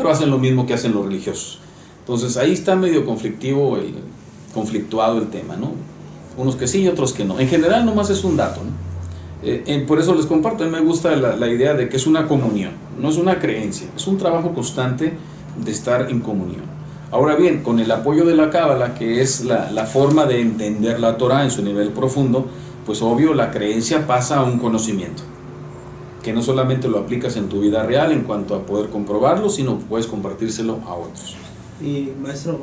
pero hacen lo mismo que hacen los religiosos. Entonces ahí está medio conflictuado el tema, ¿no? Unos que sí y otros que no. En general nomás es un dato, ¿no? Por eso les comparto, a mí me gusta la idea de que es una comunión, no es una creencia, es un trabajo constante de estar en comunión. Ahora bien, con el apoyo de la Cábala, que es la forma de entender la Torah en su nivel profundo, pues obvio la creencia pasa a un conocimiento, que no solamente lo aplicas en tu vida real en cuanto a poder comprobarlo, sino puedes compartírselo a otros. Y maestro,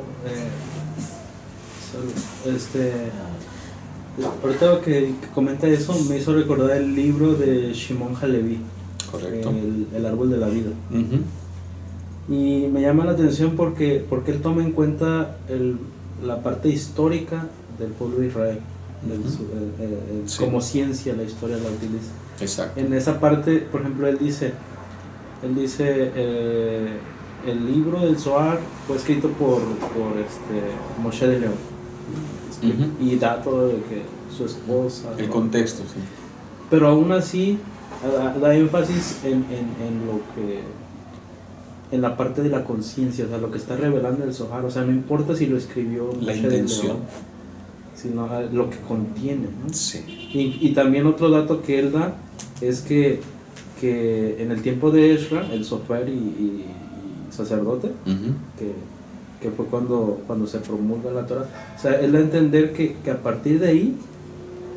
ahorita que comenta eso me hizo recordar el libro de Shimon Halevi. Correcto. El árbol de la vida. Uh-huh. Y me llama la atención porque él toma en cuenta la parte histórica del pueblo de Israel. Uh-huh. Sí. Como ciencia la historia la utiliza. Exacto. En esa parte, por ejemplo, él dice el libro del Zohar fue escrito por Moshe de León. Uh-huh. Y da todo de que su esposa, el contexto, sí. pero aún así da énfasis en la parte de la conciencia, o sea, lo que está revelando el Zohar, o sea, no importa si lo escribió la Moshe intención, de León, sino lo que contiene, ¿no? Sí. Y también otro dato que él da es que en el tiempo de Ezra, el sofer y sacerdote, uh-huh, que fue cuando se promulga la Torah, o sea, él da a entender que a partir de ahí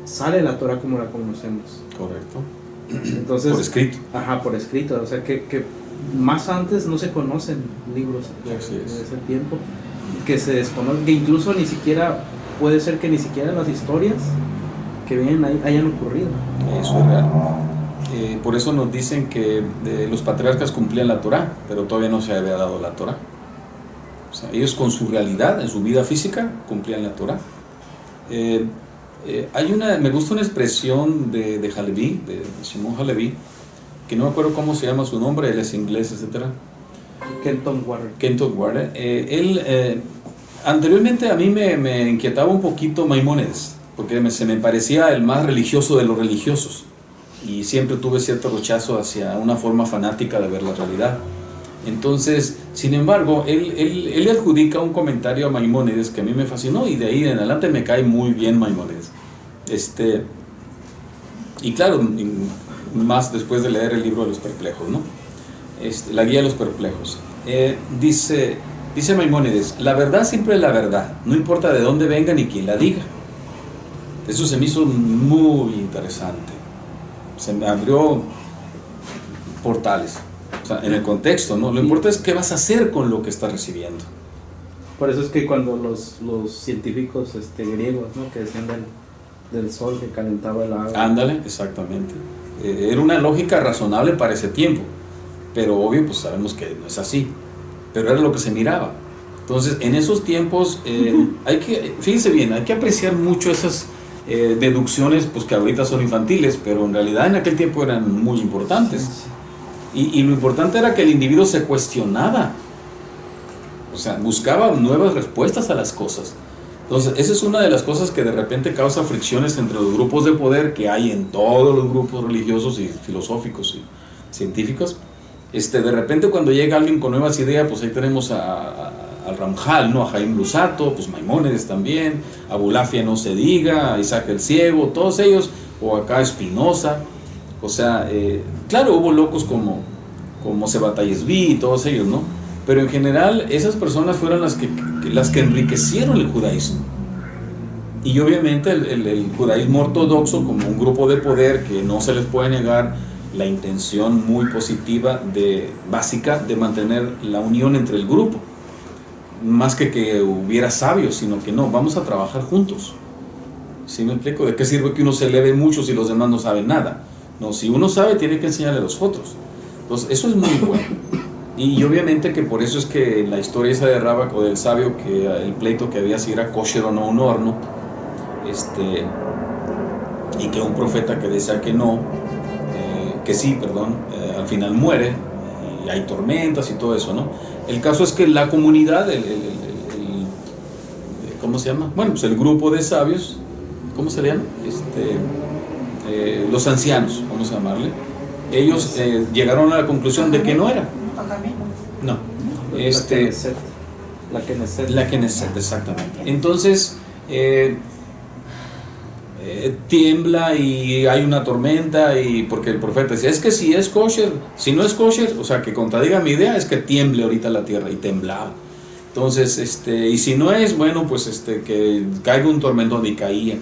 sale la Torah como la conocemos. Correcto. Entonces, por escrito. Ajá, por escrito, o sea, que más antes no se conocen libros de ese tiempo, que se desconocen, que incluso ni siquiera, puede ser que ni siquiera las historias que vienen ahí hayan ocurrido. Eso es real. Por eso nos dicen que los patriarcas cumplían la Torah, pero todavía no se había dado la Torah. O sea, ellos con su realidad, en su vida física, cumplían la Torah. Me gusta una expresión de Halevi, de Shimon Halevi, que no me acuerdo cómo se llama su nombre, él es inglés, etc. Kenton Warren. Kenton Warren. Anteriormente a mí me inquietaba un poquito Maimónides, porque se me parecía el más religioso de los religiosos, y siempre tuve cierto rechazo hacia una forma fanática de ver la realidad. Entonces, sin embargo, él adjudica un comentario a Maimónides que a mí me fascinó, y de ahí en adelante me cae muy bien Maimónides. Y claro, más después de leer el libro de los perplejos, ¿no? La guía de los perplejos. Dice Maimónides, la verdad siempre es la verdad, no importa de dónde venga ni quién la diga. Eso se me hizo muy interesante. Se me abrió portales. O sea, en el contexto, ¿no? Lo importante es qué vas a hacer con lo que estás recibiendo. Por eso es que cuando los científicos griegos, ¿no? Que decían del sol que calentaba el agua. Ándale, exactamente. Era una lógica razonable para ese tiempo, pero obvio, pues sabemos que no es así. Pero era lo que se miraba. Entonces, en esos tiempos, fíjense bien, hay que apreciar mucho esas deducciones, pues que ahorita son infantiles, pero en realidad en aquel tiempo eran muy importantes. Sí. Y lo importante era que el individuo se cuestionaba, o sea, buscaba nuevas respuestas a las cosas. Entonces, esa es una de las cosas que de repente causa fricciones entre los grupos de poder que hay en todos los grupos religiosos y filosóficos y científicos. De repente cuando llega alguien con nuevas ideas, pues ahí tenemos al Ramjal, ¿no? A Jaime Lusato, pues Maimónides también, a Abulafia no se diga, a Isaac el Ciego, todos ellos, o acá Spinoza. O sea, claro, hubo locos como Sebatayesví y todos ellos, ¿no? Pero en general esas personas fueron las que enriquecieron el judaísmo. Y obviamente el judaísmo ortodoxo, como un grupo de poder que no se les puede negar la intención muy positiva básica de mantener la unión entre el grupo. Más que hubiera sabios, sino que no, vamos a trabajar juntos. ¿Sí me explico? ¿De qué sirve que uno se eleve mucho si los demás no saben nada? No, si uno sabe, tiene que enseñarle a los otros. Entonces, eso es muy bueno. Y obviamente que por eso es que en la historia esa de Rabak o del sabio, que el pleito que había si era kosher o no un horno, y que un profeta que decía que no, al final muere, y hay tormentas y todo eso, ¿no? El caso es que la comunidad, ¿cómo se llama? Bueno, pues el grupo de sabios, ¿cómo se le llama? Los ancianos, vamos a llamarle, ellos llegaron a la conclusión de que no era. No. La Knesset, exactamente. Entonces, tiembla y hay una tormenta, y porque el profeta decía, es que si es kosher, si no es kosher, o sea, que contradiga mi idea, es que tiemble ahorita la tierra, y temblaba. Entonces, y si no es, bueno, pues que caiga un tormentón, y caía.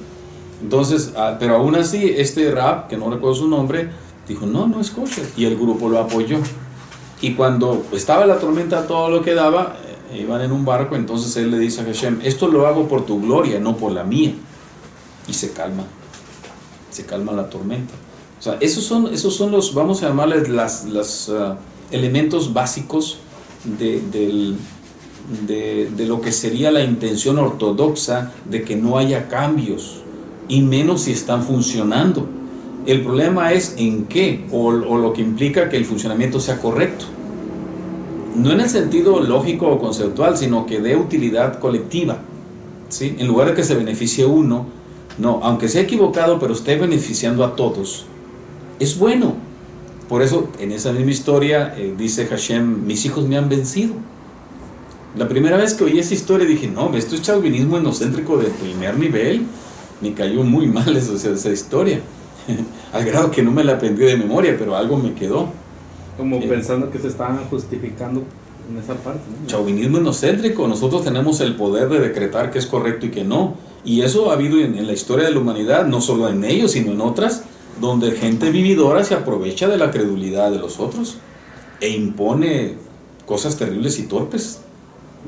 Entonces, pero aún así, rab, que no recuerdo su nombre, dijo, no es kosher, y el grupo lo apoyó. Y cuando estaba la tormenta, todo lo que daba, iban en un barco, entonces él le dice a Hashem, esto lo hago por tu gloria, no por la mía. Y se calma la tormenta. O sea, esos son los, vamos a llamarles los elementos básicos de lo que sería la intención ortodoxa de que no haya cambios, y menos si están funcionando. El problema es en qué, o lo que implica que el funcionamiento sea correcto. No en el sentido lógico o conceptual, sino que dé utilidad colectiva, ¿sí? En lugar de que se beneficie uno, no, aunque sea equivocado, pero esté beneficiando a todos, es bueno. Por eso, en esa misma historia, dice Hashem, mis hijos me han vencido. La primera vez que oí esa historia dije, no, esto es chauvinismo etnocéntrico de primer nivel. Me cayó muy mal esa historia. Al grado que no me la aprendí de memoria, pero algo me quedó. Como pensando que se estaban justificando en esa parte, ¿no? Chauvinismo etnocéntrico. Nosotros tenemos el poder de decretar qué es correcto y qué no. Y eso ha habido en la historia de la humanidad, no solo en ellos, sino en otras, donde gente vividora se aprovecha de la credulidad de los otros e impone cosas terribles y torpes,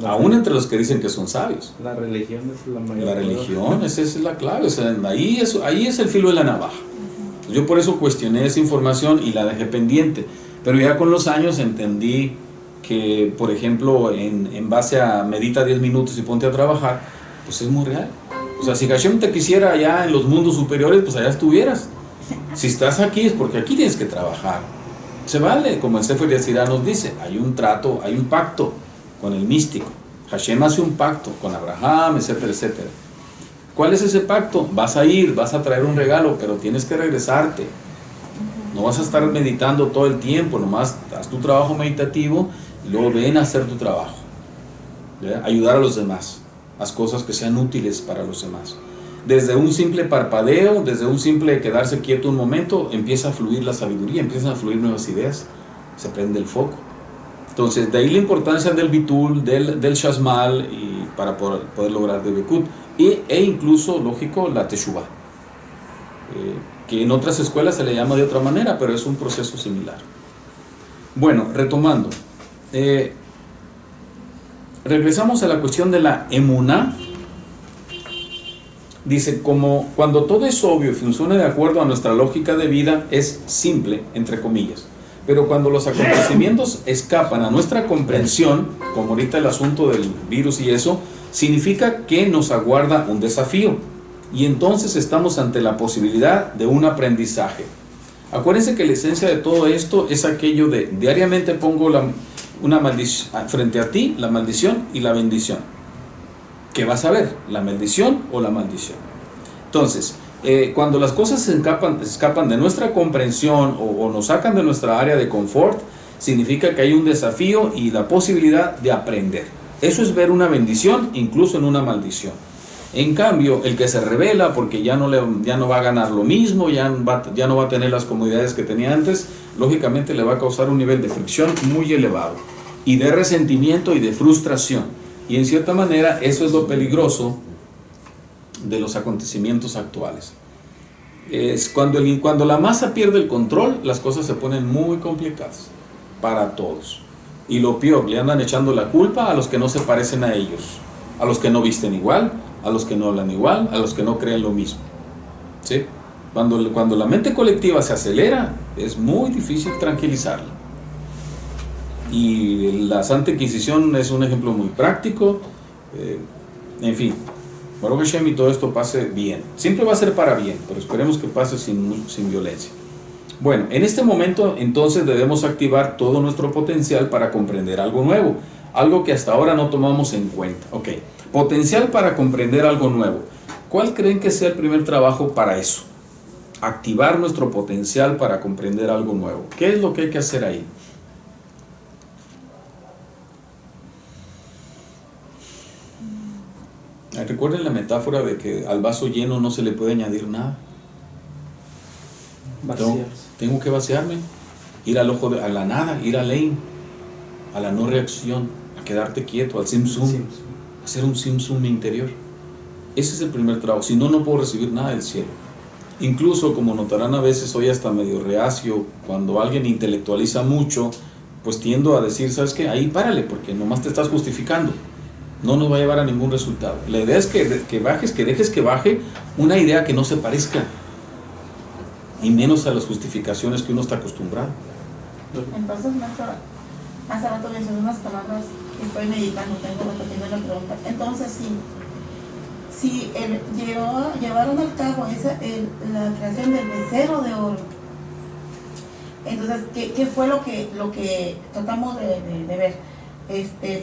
aún entre los que dicen que son sabios. La religión es la mayor. La religión, esa es la clave. O sea, ahí es el filo de la navaja. Yo por eso cuestioné esa información y la dejé pendiente. Pero ya con los años entendí que, por ejemplo, en base a medita 10 minutos y ponte a trabajar, pues es muy real. O sea, si Hashem te quisiera allá en los mundos superiores, pues allá estuvieras. Si estás aquí es porque aquí tienes que trabajar. Se vale, como el Sefer Yetzirah nos dice, hay un trato, hay un pacto con el místico. Hashem hace un pacto con Abraham, etcétera, etcétera. ¿Cuál es ese pacto? Vas a ir, vas a traer un regalo, pero tienes que regresarte. No vas a estar meditando todo el tiempo, nomás haz tu trabajo meditativo y luego ven a hacer tu trabajo. ¿Verdad? Ayudar a los demás. Haz cosas que sean útiles para los demás. Desde un simple parpadeo, desde un simple quedarse quieto un momento, empieza a fluir la sabiduría, empiezan a fluir nuevas ideas, se prende el foco. Entonces, de ahí la importancia del bitul, del shasmal, y para poder lograr debekut, e incluso, lógico, la teshuvah, que en otras escuelas se le llama de otra manera, pero es un proceso similar. Bueno, retomando, regresamos a la cuestión de la emuná. Dice, como cuando todo es obvio y funciona de acuerdo a nuestra lógica de vida, es simple, entre comillas. Pero cuando los acontecimientos escapan a nuestra comprensión, como ahorita el asunto del virus y eso, significa que nos aguarda un desafío. Y entonces estamos ante la posibilidad de un aprendizaje. Acuérdense que la esencia de todo esto es aquello de, diariamente pongo una maldición frente a ti, la maldición y la bendición. ¿Qué vas a ver? ¿La maldición o la maldición? Entonces, cuando las cosas se escapan de nuestra comprensión o nos sacan de nuestra área de confort, significa que hay un desafío y la posibilidad de aprender. Eso es ver una bendición incluso en una maldición. En cambio, el que se revela porque ya no va a ganar lo mismo, ya no va a tener las comodidades que tenía antes, lógicamente le va a causar un nivel de fricción muy elevado y de resentimiento y de frustración. Y en cierta manera eso es lo peligroso de los acontecimientos actuales. Es cuando la masa pierde el control, las cosas se ponen muy complicadas para todos. Y lo peor, le andan echando la culpa a los que no se parecen a ellos, a los que no visten igual, a los que no hablan igual, a los que no creen lo mismo. ¿Sí? Cuando la mente colectiva se acelera, es muy difícil tranquilizarla. Y la Santa Inquisición es un ejemplo muy práctico. En fin, Baruch Hashem, y todo esto pase bien. Siempre va a ser para bien, pero esperemos que pase sin violencia. Bueno, en este momento entonces debemos activar todo nuestro potencial para comprender algo nuevo, algo que hasta ahora no tomamos en cuenta. Ok, potencial para comprender algo nuevo. ¿Cuál creen que sea el primer trabajo para eso? Activar nuestro potencial para comprender algo nuevo. ¿Qué es lo que hay que hacer ahí? Recuerden la metáfora de que al vaso lleno no se le puede añadir nada. Tengo que vaciarme, ir al ojo a la nada, ir al lane, a la no reacción, a quedarte quieto, al simsum, hacer un simsum interior. Ese es el primer trabajo. Si no, no puedo recibir nada del cielo. Incluso, como notarán, a veces soy hasta medio reacio. Cuando alguien intelectualiza mucho, pues tiendo a decir, ¿sabes qué? Ahí párale, porque nomás te estás justificando. No nos va a llevar a ningún resultado. La idea es que dejes que baje una idea que no se parezca, y menos a las justificaciones que uno está acostumbrado. Entonces, maestro, hace rato mencioné unas palabras que estoy meditando, tengo la pregunta. Entonces, si llevaron a cabo la creación del becerro de oro, entonces, ¿qué fue lo que tratamos de ver?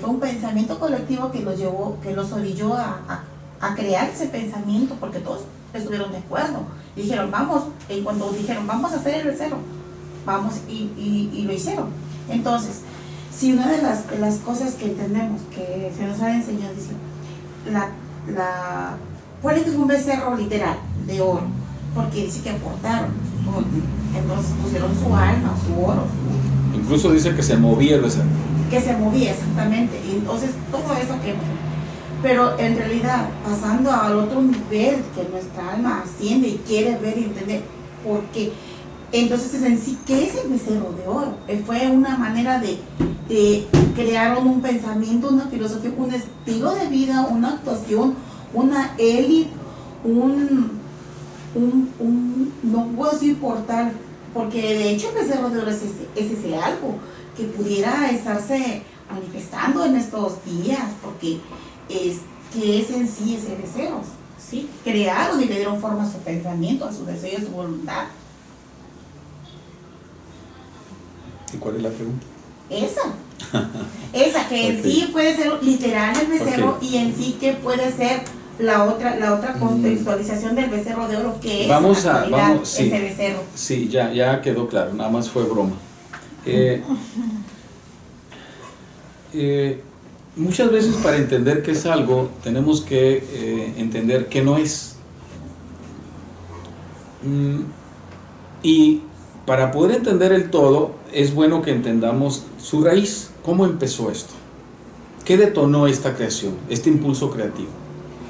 Fue un pensamiento colectivo que los orilló a crear ese pensamiento, porque todos estuvieron de acuerdo. Dijeron, en cuanto dijeron, vamos a hacer el becerro, vamos, y lo hicieron. Entonces, si una de las cosas que entendemos, que se nos ha enseñado, dice, puede que fue un becerro literal, de oro, porque dice que aportaron sus dones. Entonces pusieron su alma, su oro. Incluso dice que se movía el becerro. Que se movía, exactamente. Y entonces todo eso que... Pero en realidad, pasando al otro nivel, que nuestra alma asciende y quiere ver y entender por qué. Entonces, en sí, ¿qué es el becerro de oro? Fue una manera de crear un pensamiento, una filosofía, un estilo de vida, una actuación, una élite, no puedo decir portal, porque de hecho el becerro de oro es ese algo que pudiera estarse manifestando en estos días, porque que es en sí ese deseo, ¿sí? Crearon y le dieron forma a su pensamiento, a su deseo y a su voluntad. ¿Y cuál es la pregunta? Esa que en sí puede ser literal el becerro, y en sí que puede ser la otra contextualización del becerro de oro, que es sí, ese becerro. Sí, ya quedó claro, nada más fue broma. Muchas veces para entender qué es algo tenemos que entender qué no es, y para poder entender el todo es bueno que entendamos su raíz. ¿Cómo empezó esto? ¿Qué detonó esta creación, este impulso creativo?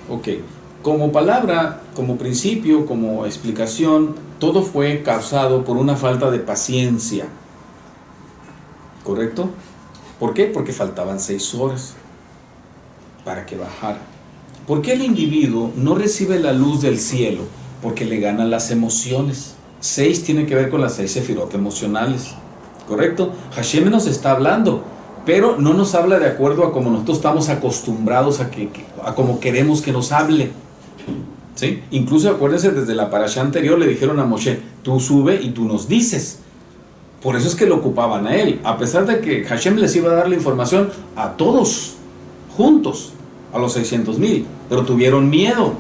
Ok, como palabra, como principio, como explicación, todo fue causado por una falta de paciencia, ¿correcto? ¿Por qué? Porque faltaban 6 horas para que bajara. ¿Por qué el individuo no recibe la luz del cielo? Porque le ganan las emociones. 6 tiene que ver con las 6 sefirot emocionales, ¿correcto? Hashem nos está hablando, pero no nos habla de acuerdo a como nosotros estamos acostumbrados a como queremos que nos hable, ¿sí? Incluso acuérdense, desde la parashá anterior le dijeron a Moshe, tú sube y tú nos dices. Por eso es que lo ocupaban a él, a pesar de que Hashem les iba a dar la información a todos juntos, a los 600,000, pero tuvieron miedo.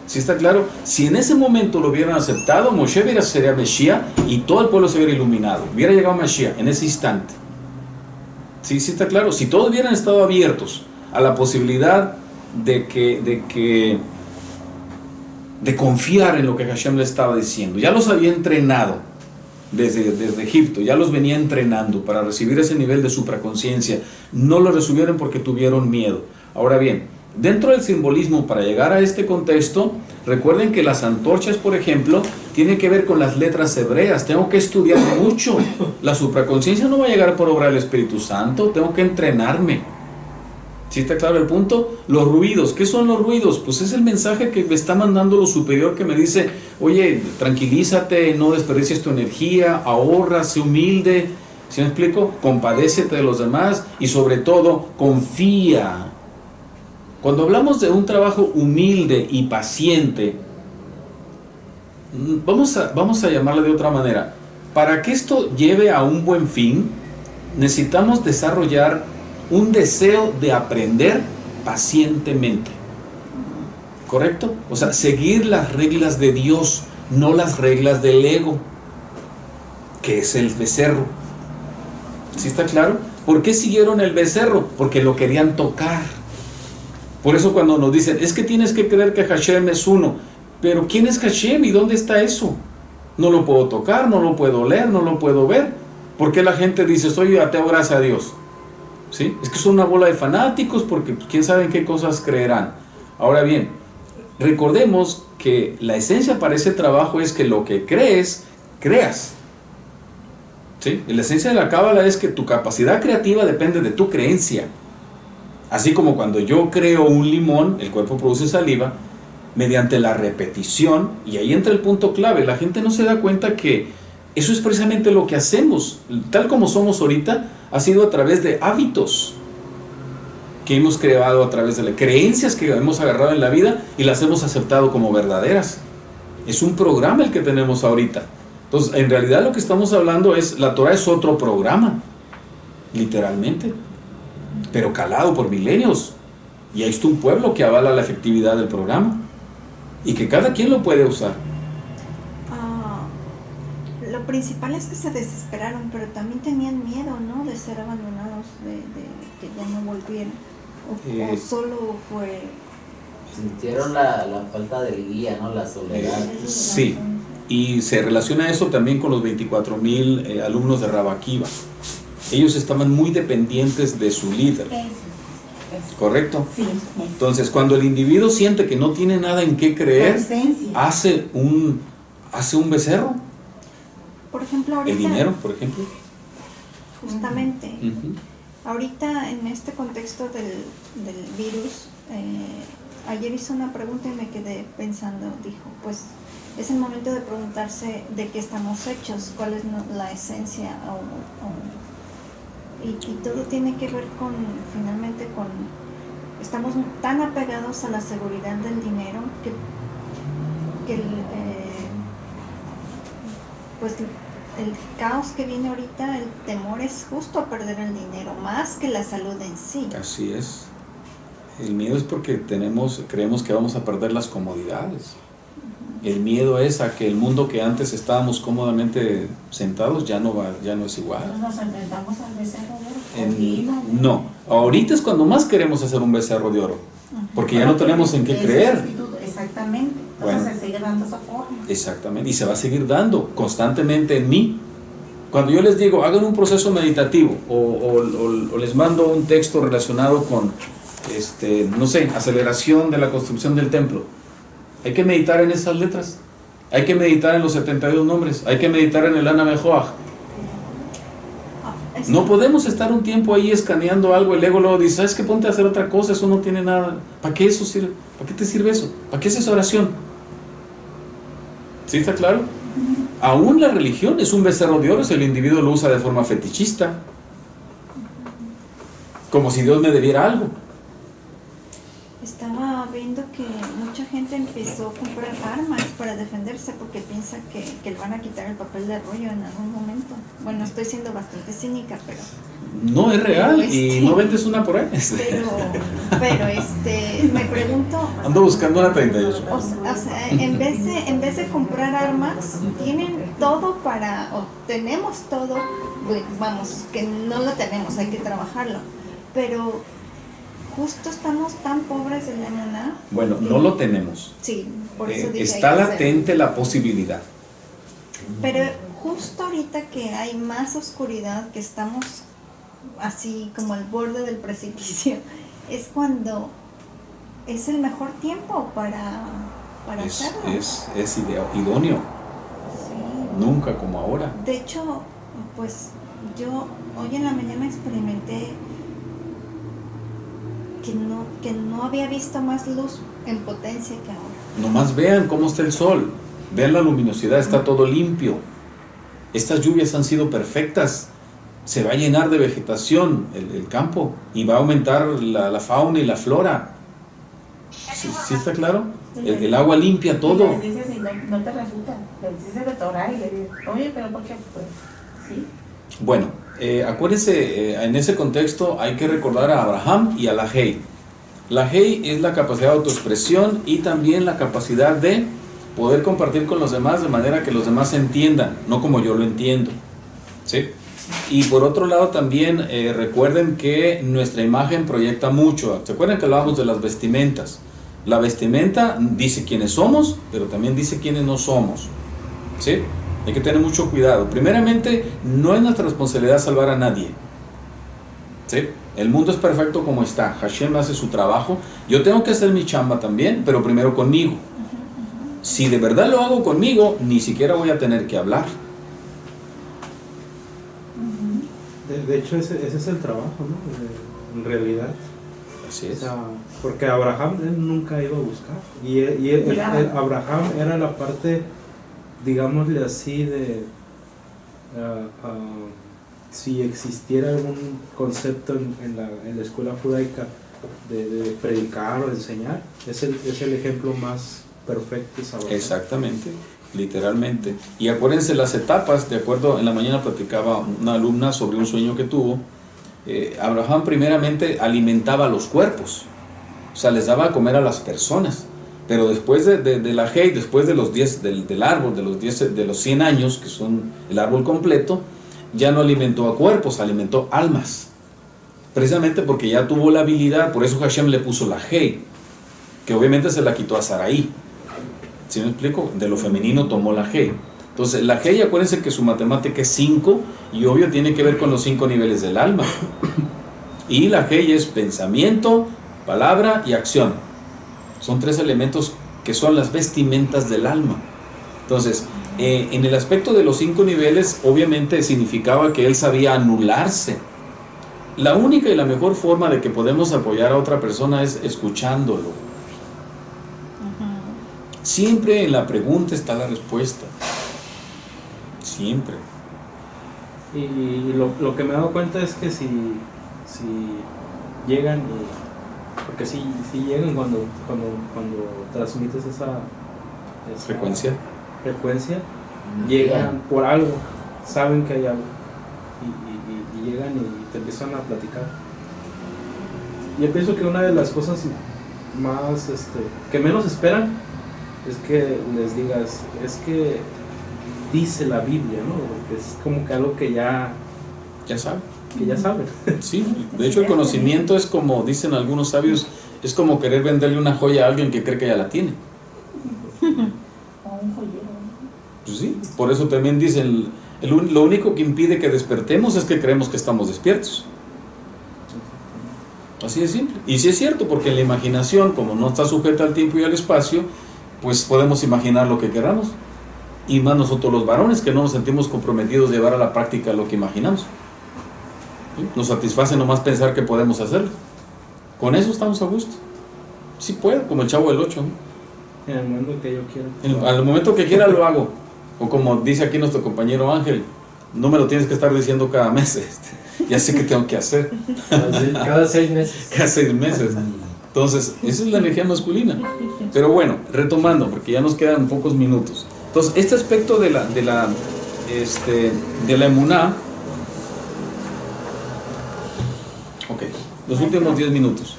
¿Sí está claro? Si en ese momento lo hubieran aceptado, Moshe sería Mesías y todo el pueblo se hubiera iluminado. Hubiera llegado Mesías en ese instante. ¿Sí está claro? Si todos hubieran estado abiertos a la posibilidad de confiar en lo que Hashem le estaba diciendo, ya los había entrenado desde Egipto, ya los venía entrenando para recibir ese nivel de supraconciencia, no lo recibieron porque tuvieron miedo. Ahora bien, dentro del simbolismo para llegar a este contexto, recuerden que las antorchas, por ejemplo, tienen que ver con las letras hebreas. Tengo que estudiar mucho. La supraconciencia no va a llegar por obra del Espíritu Santo, tengo que entrenarme. ¿Sí está claro el punto? Los ruidos, ¿qué son los ruidos? Pues es el mensaje que me está mandando lo superior, que me dice, oye, tranquilízate, no desperdicies tu energía, ahorra, sé humilde. ¿Sí me explico? Compadécete de los demás y sobre todo, confía. Cuando hablamos de un trabajo humilde y paciente, vamos a llamarle de otra manera. Para que esto lleve a un buen fin, necesitamos desarrollar un deseo de aprender pacientemente. ¿Correcto? O sea, seguir las reglas de Dios, no las reglas del ego, que es el becerro. ¿Sí está claro? ¿Por qué siguieron el becerro? Porque lo querían tocar. Por eso cuando nos dicen, es que tienes que creer que Hashem es uno, pero ¿quién es Hashem y dónde está eso? No lo puedo tocar, no lo puedo leer, no lo puedo ver. ¿Por qué la gente dice, soy ateo, gracias a Dios? ¿Sí? Es que son una bola de fanáticos porque quién sabe en qué cosas creerán. Ahora bien, recordemos que la esencia para ese trabajo es que lo que crees, creas. ¿Sí? Y la esencia de la cábala es que tu capacidad creativa depende de tu creencia. Así como cuando yo creo un limón, el cuerpo produce saliva, mediante la repetición, y ahí entra el punto clave. La gente no se da cuenta que eso es precisamente lo que hacemos. Tal como somos ahorita, ha sido a través de hábitos que hemos creado, a través de las creencias que hemos agarrado en la vida y las hemos aceptado como verdaderas. Es un programa el que tenemos ahorita. Entonces, en realidad lo que estamos hablando es, la Torah es otro programa, literalmente, pero calado por milenios. Y ahí está un pueblo que avala la efectividad del programa y que cada quien lo puede usar. Lo principal es que se desesperaron, pero también tenían miedo, ¿no? De ser abandonados, de que ya no volvieran. O solo fue... Sintieron la falta de guía, ¿no? La soledad. Sí, y se relaciona eso también con los 24,000 alumnos de Rabbi Akiva. Ellos estaban muy dependientes de su líder. ¿Correcto? Sí. Entonces, cuando el individuo siente que no tiene nada en qué creer, hace un becerro. Por ejemplo, ahorita... El dinero, por ejemplo. Justamente. Uh-huh. Ahorita, en este contexto del virus, ayer hice una pregunta y me quedé pensando, dijo, pues es el momento de preguntarse de qué estamos hechos, cuál es la esencia, y todo tiene que ver con, finalmente, con, estamos tan apegados a la seguridad del dinero que el caos que viene ahorita, el temor es justo a perder el dinero, más que la salud en sí. Así es. El miedo es porque creemos que vamos a perder las comodidades. El miedo es a que el mundo que antes estábamos cómodamente sentados ya no es igual. Nos enfrentamos al becerro de oro. No, ahorita es cuando más queremos hacer un becerro de oro, porque ya no tenemos en qué creer. Exactamente. Entonces se sigue dando esa forma. Exactamente, y se va a seguir dando constantemente en mí. Cuando yo les digo, hagan un proceso meditativo o les mando un texto relacionado con, no sé, aceleración de la construcción del templo, hay que meditar en esas letras, hay que meditar en los 72 nombres, hay que meditar en el Ana Mejoaj. No podemos estar un tiempo ahí escaneando algo, el ego luego dice, ¿sabes qué? Ponte a hacer otra cosa, eso no tiene nada. ¿Para qué eso sirve? ¿Para qué te sirve eso? ¿Para qué es esa oración? ¿Sí está claro? Aún la religión es un becerro de oro si el individuo lo usa de forma fetichista, como si Dios me debiera algo. Estaba viendo que mucha gente empezó a comprar armas para defenderse porque piensa que le van a quitar el papel de rollo en algún momento. Bueno, estoy siendo bastante cínica, pero... No, es real, y no vendes una por ahí. Pero me pregunto... Ando buscando una 38. O sea, en vez de comprar armas, tienen todo o tenemos todo, vamos, que no lo tenemos, hay que trabajarlo, pero... Justo estamos tan pobres en la emuná. Bueno, no lo tenemos. Sí, por eso dije, está latente la posibilidad. Pero justo ahorita que hay más oscuridad, que estamos así como al borde del precipicio, es cuando es el mejor tiempo para hacerlo. Es idóneo. Sí. Nunca como ahora. De hecho, pues yo hoy en la mañana experimenté que no había visto más luz en potencia que ahora. Nomás vean cómo está el sol, vean la luminosidad, está todo limpio. Estas lluvias han sido perfectas, se va a llenar de vegetación el campo y va a aumentar la fauna y la flora. ¿Sí está claro? El agua limpia todo. Les dices y no te refutan, les dices de Torah y le dices, oye, pero ¿por qué? Pues, sí. Bueno, acuérdense, en ese contexto hay que recordar a Abraham y a la Hei. La Hei es la capacidad de autoexpresión y también la capacidad de poder compartir con los demás de manera que los demás entiendan, no como yo lo entiendo. ¿Sí? Y por otro lado también recuerden que nuestra imagen proyecta mucho. ¿Se acuerdan que hablábamos de las vestimentas? La vestimenta dice quiénes somos, pero también dice quiénes no somos. ¿Sí? Hay que tener mucho cuidado. Primeramente, no es nuestra responsabilidad salvar a nadie. ¿Sí? El mundo es perfecto como está. Hashem hace su trabajo. Yo tengo que hacer mi chamba también, pero primero conmigo. Si de verdad lo hago conmigo, ni siquiera voy a tener que hablar. De hecho, ese es el trabajo, ¿no? En realidad. Así es. O sea, porque Abraham él nunca iba a buscar. Abraham era la parte, digámosle así, de si existiera algún concepto en la escuela judaica de predicar o enseñar, es el ejemplo más perfecto. Es Abraham. Exactamente, literalmente. Y acuérdense las etapas, de acuerdo, en la mañana platicaba una alumna sobre un sueño que tuvo. Abraham primeramente alimentaba a los cuerpos, o sea, les daba a comer a las personas, pero después de la Hei, después de los 10 del árbol, de los 100 años, que son el árbol completo, ya no alimentó a cuerpos, alimentó almas, precisamente porque ya tuvo la habilidad. Por eso Hashem le puso la Hei, que obviamente se la quitó a Sarai. ¿Sí me explico? De lo femenino tomó la Hei. Entonces la Hei, acuérdense que su matemática es 5, y obvio tiene que ver con los 5 niveles del alma. Y la Hei es pensamiento, palabra y acción. Son 3 elementos que son las vestimentas del alma. Entonces, en el aspecto de los 5 niveles, obviamente significaba que él sabía anularse. La única y la mejor forma de que podemos apoyar a otra persona es escuchándolo. Siempre en la pregunta está la respuesta. Siempre. Y lo que me he dado cuenta es que si llegan, porque si llegan cuando transmites esa Frecuencia. Llegan por algo, saben que hay algo, y llegan y te empiezan a platicar. Yo pienso que una de las cosas más que menos esperan es que les digas, es que dice la Biblia, ¿no? Porque es como que algo que ya saben. Que ya saben. Sí, de hecho el conocimiento es como, dicen algunos sabios, es como querer venderle una joya a alguien que cree que ya la tiene. O un joyero. Pues sí, por eso también dicen, lo único que impide que despertemos es que creemos que estamos despiertos. Así de simple. Y sí es cierto, porque en la imaginación, como no está sujeta al tiempo y al espacio, pues podemos imaginar lo que queramos. Y más nosotros los varones, que no nos sentimos comprometidos de llevar a la práctica lo que imaginamos. ¿Sí? Nos satisface nomás pensar que podemos hacerlo. Con eso estamos a gusto. Sí puedo, como el Chavo del 8, ¿no? En el momento que yo quiera. Al momento que quiera lo hago. O como dice aquí nuestro compañero Ángel, no me lo tienes que estar diciendo cada mes. Ya sé que tengo que hacer. Cada 6 meses. Cada 6 meses. Entonces, esa es la energía masculina. Pero bueno, retomando, porque ya nos quedan pocos minutos. Entonces, este aspecto de la emuná. Ok, los últimos 10 minutos.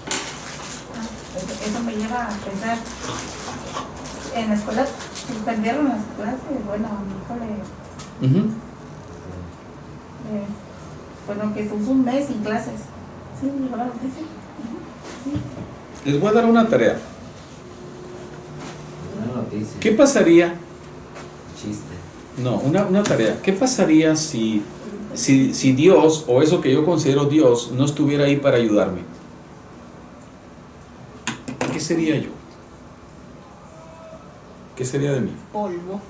Eso me lleva a pensar, en la escuela suspendieron las clases, bueno, a mi hijo bueno, que se usó un mes sin clases. ¿Sí? ¿Llegó la noticia? Sí. Les voy a dar una tarea. Una noticia. ¿Qué pasaría? Chiste. No, una tarea. ¿Qué pasaría si Dios, o eso que yo considero Dios, no estuviera ahí para ayudarme? ¿Qué sería yo? ¿Qué sería de mí? Polvo.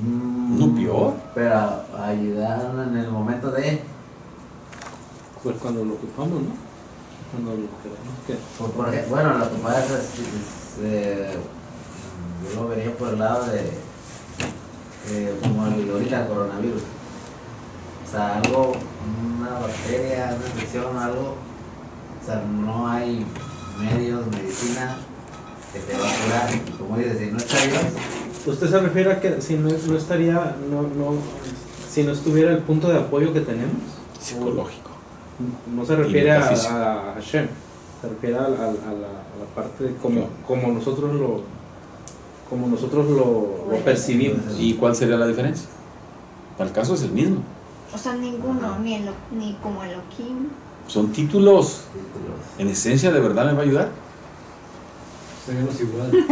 ¿No peor? Pero ayudar en el momento de... Pues cuando lo ocupamos, ¿no? Cuando lo queremos que... Por ejemplo, bueno, lo que pasa es yo lo vería por el lado de como ahorita el coronavirus. O sea, algo, una bacteria, una infección, algo, o sea, no hay medios, medicina que te va a curar. Y como dices, si no está Dios. ¿Usted se refiere a que si no estaría, si no estuviera el punto de apoyo que tenemos? Psicológico. No se refiere a Hashem, se refiere a la parte de como nosotros lo percibimos. ¿Y cuál sería la diferencia? El caso es el mismo. O sea, ninguno, ni como Elohim. Son títulos. En esencia, ¿de verdad me va a ayudar? Seguimos igual.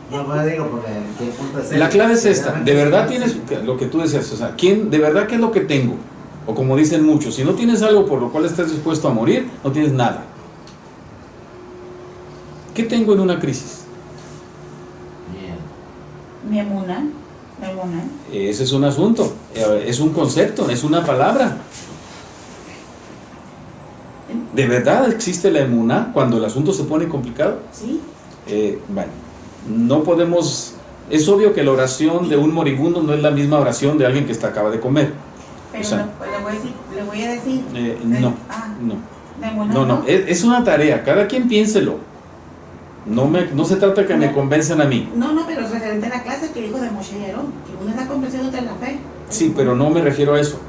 No, pues digo, porque ¿qué punto es La clave es esta. ¿De verdad sí, tienes lo que tú decías? O sea, ¿de verdad qué es lo que tengo? O como dicen muchos, si no tienes algo por lo cual estás dispuesto a morir, no tienes nada. ¿Qué tengo en una crisis? Bien. Mi emuna, la emuna. Ese es un asunto, es un concepto, es una palabra. ¿De verdad existe la emuná cuando el asunto se pone complicado? Sí. Bueno, no podemos... Es obvio que la oración de un moribundo no es la misma oración de alguien que acaba de comer. Pero O sea, le voy a decir. No, no. no. La emuna No, es una tarea, cada quien piénselo. No se trata que me convenzan a mí. No, pero es referente a la clase que dijo de Moshe y Aarón, que una es la comprensión, otra es la fe. Sí, pero no me refiero a eso.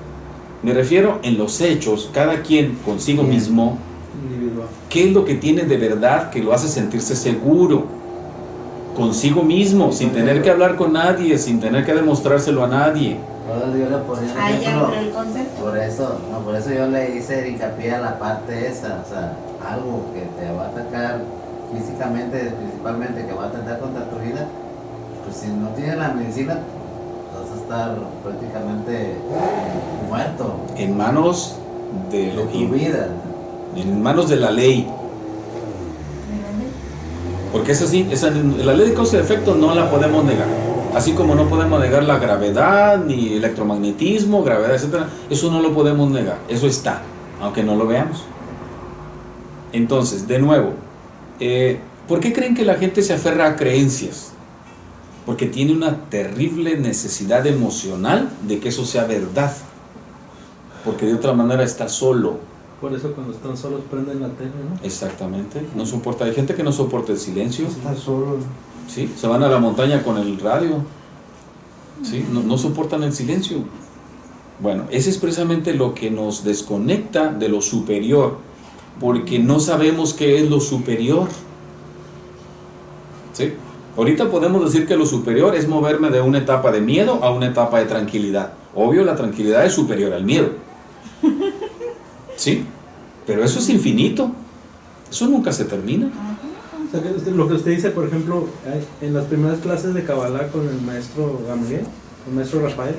Me refiero en los hechos, cada quien consigo mismo, Individual. qué es lo que tiene de verdad que lo hace sentirse seguro consigo mismo, sin tener que hablar con nadie, sin tener que demostrárselo a nadie. Yo le ponía un Ahí ya ejemplo. entró el concepto. Por eso yo le hice hincapié a la parte esa, o sea, algo que te va a atacar físicamente, principalmente, que va a atentar contra tu vida, pues si no tienes la medicina, vas a estar prácticamente muerto En manos de de tu vida. en manos de la ley. Porque es así, la ley de causa y efecto no la podemos negar. Así como no podemos negar la gravedad, ni electromagnetismo, gravedad, etcétera, eso no lo podemos negar, eso está, aunque no lo veamos. Entonces, de nuevo, ¿por qué creen que la gente se aferra a creencias? Porque tiene una terrible necesidad emocional de que eso sea verdad. Porque de otra manera está solo. Por eso cuando están solos prenden la tele, ¿no? Exactamente, no soporta. Hay gente que no soporta el silencio. Está solo. ¿Sí? Se van a la montaña con el radio. ¿Sí? No soportan el silencio. Bueno, ese es precisamente lo que nos desconecta de lo superior, porque no sabemos qué es lo superior. ¿Sí? Ahorita podemos decir que lo superior es moverme de una etapa de miedo a una etapa de tranquilidad. Obvio, la tranquilidad es superior al miedo. ¿Sí? Pero eso es infinito. Eso nunca se termina. O sea, lo que usted dice, por ejemplo, en las primeras clases de Kabbalah con el maestro Gamliel, el maestro Rafael,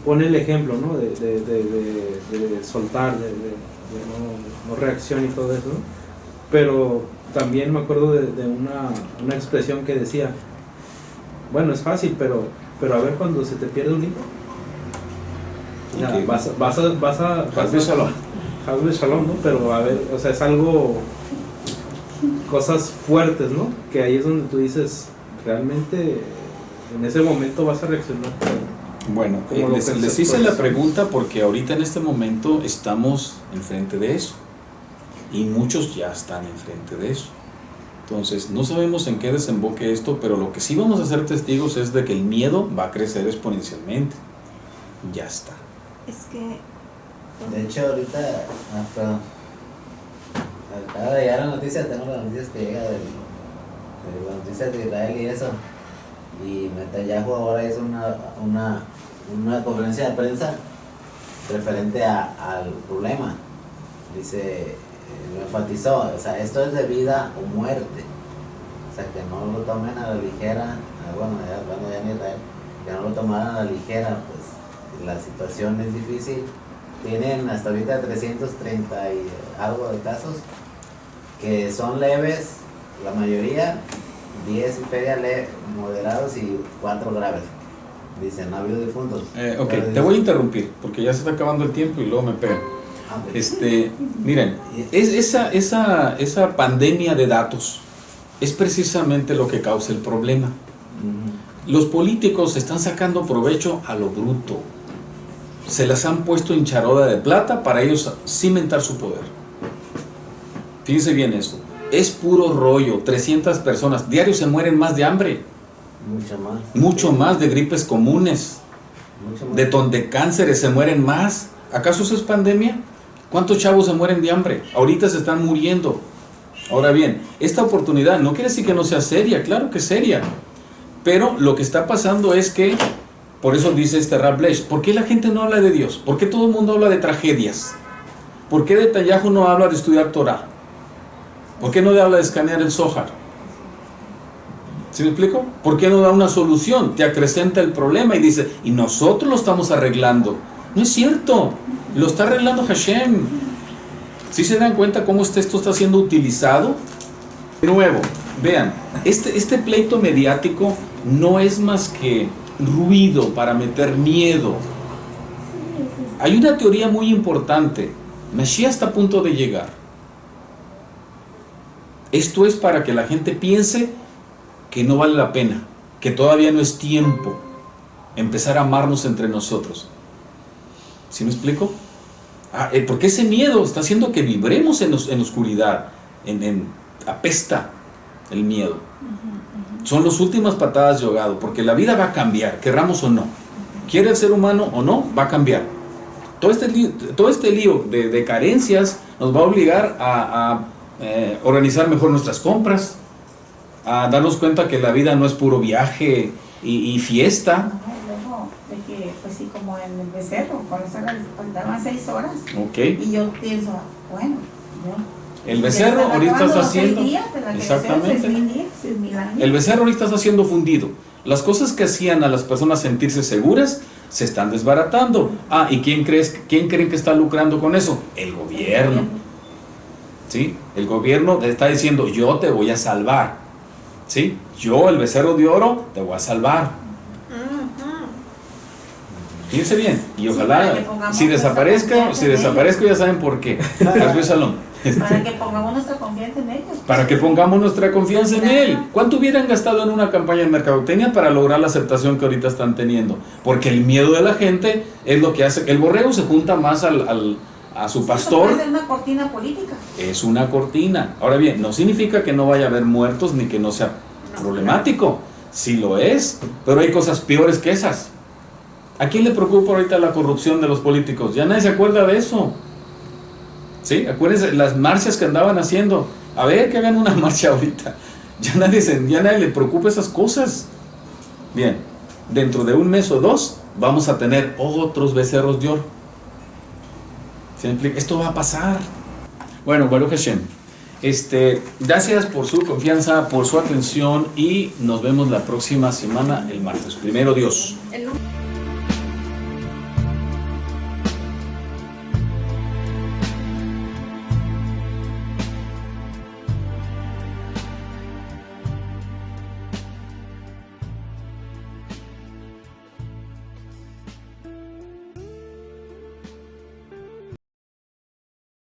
pone el ejemplo, ¿no? de soltar, de no reacción y todo eso, ¿no? Pero también me acuerdo de una expresión que decía, bueno, es fácil, pero a ver cuando se te pierde un hijo, Okay. vas a Hazbe shalom. Hazbe shalom, ¿no? Pero a ver, o sea, es algo, cosas fuertes, ¿no? Que ahí es donde tú dices, realmente en ese momento vas a reaccionar. Bueno, les hice la pregunta porque ahorita en este momento estamos enfrente de eso y muchos ya están enfrente de eso. Entonces, no sabemos en qué desemboque esto, pero lo que sí vamos a ser testigos es de que el miedo va a crecer exponencialmente. Ya está. Es que... De hecho, ahorita, perdón, acaba de llegar la noticia, tengo las noticias que llega de las noticias de Israel y eso, y Netanyahu ahora hizo una conferencia de prensa referente al problema. Dice, lo enfatizó, o sea, esto es de vida o muerte, o sea, que no lo tomen a la ligera, bueno, ya en Israel, que no lo tomaran a la ligera, pues la situación es difícil. Tienen hasta ahorita 330 y algo de casos que son leves, la mayoría, 10 moderados y 4 graves. Dicen, no ha habido difuntos. Ok, te voy a interrumpir porque ya se está acabando el tiempo y luego me pegan. Miren, esa pandemia de datos es precisamente lo que causa el problema. Los políticos están sacando provecho a lo bruto. Se las han puesto en charola de plata para ellos cimentar su poder. Fíjense bien esto. Es puro rollo. 300 personas. Diario se mueren más de hambre. Mucho más. Mucho más de gripes comunes. Mucho más. De cánceres se mueren más. ¿Acaso eso es pandemia? ¿Cuántos chavos se mueren de hambre? Ahorita se están muriendo. Ahora bien, esta oportunidad no quiere decir que no sea seria. Claro que es seria. Pero lo que está pasando es que Por eso dice este Rav Blesh, ¿por qué la gente no habla de Dios? ¿Por qué todo el mundo habla de tragedias? ¿Por qué Netanyahu no habla de estudiar Torah? ¿Por qué no habla de escanear el Zohar? ¿Sí me explico? ¿Por qué no da una solución? Te acrecenta el problema y dice, y nosotros lo estamos arreglando. No es cierto, lo está arreglando Hashem. ¿Sí se dan cuenta cómo esto está siendo utilizado? De nuevo, vean, este pleito mediático no es más que ruido para meter miedo. Hay una teoría muy importante. Mashiach está a punto de llegar. Esto es para que la gente piense que no vale la pena, que todavía no es tiempo empezar a amarnos entre nosotros. ¿Sí me explico? Porque ese miedo está haciendo que vibremos en oscuridad, apesta el miedo. Son las últimas patadas de ahogado, porque la vida va a cambiar, querramos o no. Quiere el ser humano o no, va a cambiar. Todo este lío de carencias nos va a obligar a organizar mejor nuestras compras, a darnos cuenta que la vida no es puro viaje y fiesta. Luego, de que, pues sí, como en el becerro, cuando faltaban 6 horas. Ok. Y yo pienso, bueno, el becerro ahorita está haciendo. Exactamente. El becerro ahorita está siendo fundido. Las cosas que hacían a las personas sentirse seguras se están desbaratando. ¿Y quién creen que está lucrando con eso? El gobierno. ¿Sí? El gobierno está diciendo, yo te voy a salvar. ¿Sí? Yo, el becerro de oro, te voy a salvar. Fíjense bien, y ojalá, si desaparezco, ya saben por qué. Para que pongamos nuestra confianza en ellos. Para que pongamos nuestra confianza en él. ¿Cuánto hubieran gastado en una campaña de mercadotecnia para lograr la aceptación que ahorita están teniendo? Porque el miedo de la gente es lo que hace. El borrego se junta más a su pastor. Es una cortina política. Es una cortina. Ahora bien, no significa que no vaya a haber muertos ni que no sea problemático. Sí lo es, pero hay cosas peores que esas. ¿A quién le preocupa ahorita la corrupción de los políticos? Ya nadie se acuerda de eso. ¿Sí? Acuérdense las marchas que andaban haciendo. A ver, que hagan una marcha ahorita. Ya nadie le preocupa esas cosas. Bien, dentro de un mes o dos vamos a tener otros becerros de oro. ¿Sí? Esto va a pasar. Bueno, Baruch Hashem. Gracias por su confianza, por su atención y nos vemos la próxima semana, el martes. Primero Dios.